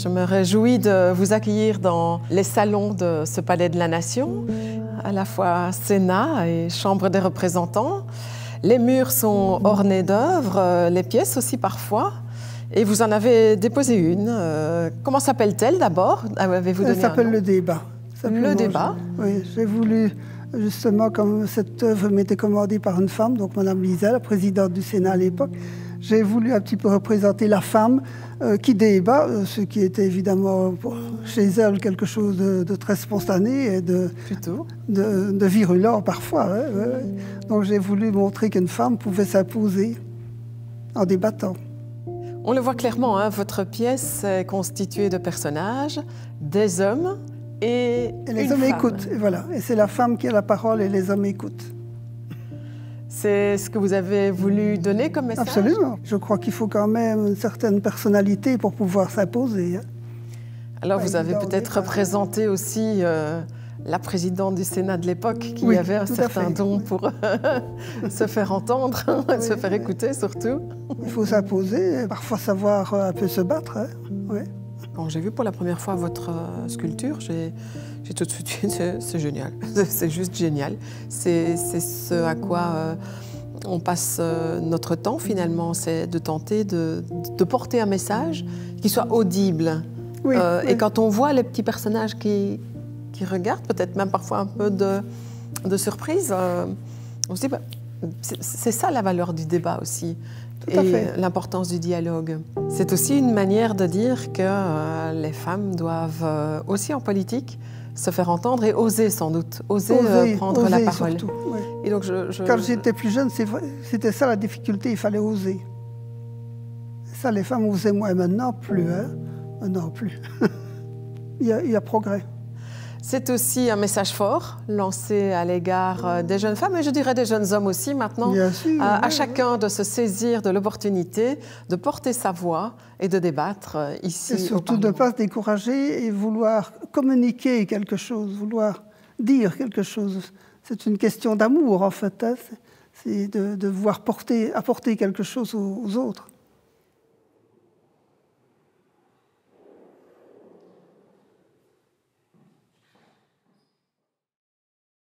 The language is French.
Je me réjouis de vous accueillir dans les salons de ce Palais de la Nation, à la fois Sénat et Chambre des représentants. Les murs sont ornés d'œuvres, les pièces aussi parfois. Et vous en avez une. Comment s'appelle-t-elle d'abord? Elle s'appelle Le Débat. Le Débat? Oui, j'ai voulu, justement, comme cette œuvre m'était commandée par une femme, donc Mme Lisel, la présidente du Sénat à l'époque, j'ai voulu un petit peu représenter la femme qui débat, ce qui était évidemment chez elle quelque chose de très spontané et de virulent parfois. Donc j'ai voulu montrer qu'une femme pouvait s'imposer en débattant. On le voit clairement, hein, votre pièce est constituée de personnages, des hommes et les hommes écoutent, et voilà. Et c'est la femme qui a la parole et les hommes écoutent. C'est ce que vous avez voulu donner comme message? Absolument. Je crois qu'il faut quand même une certaine personnalité pour pouvoir s'imposer. Alors vous avez peut-être représenté aussi la présidente du Sénat de l'époque qui avait un certain don pour se faire entendre, se faire écouter surtout. Il faut s'imposer et parfois savoir un peu se battre. Hein. Oui. Quand j'ai vu pour la première fois votre sculpture, j'ai tout de suite dit c'est génial, c'est juste génial. C'est ce à quoi on passe notre temps finalement, c'est de tenter de porter un message qui soit audible. Oui, oui. Et quand on voit les petits personnages qui regardent, peut-être même parfois un peu de surprise, on se dit, bah, c'est ça la valeur du débat aussi. Et l'importance du dialogue. C'est aussi une manière de dire que les femmes doivent aussi en politique se faire entendre et oser sans doute, oser prendre la parole. Surtout, oui. Et donc Quand j'étais plus jeune, c'était ça la difficulté, il fallait oser. Ça, les femmes osaient moins, maintenant plus. Hein? Maintenant plus. il y a progrès. C'est aussi un message fort lancé à l'égard des jeunes femmes, et je dirais des jeunes hommes aussi maintenant, à chacun de se saisir de l'opportunité de porter sa voix et de débattre ici. Et surtout de ne pas se décourager et vouloir communiquer quelque chose, vouloir dire quelque chose. C'est une question d'amour en fait, hein. C'est de vouloir apporter quelque chose aux autres.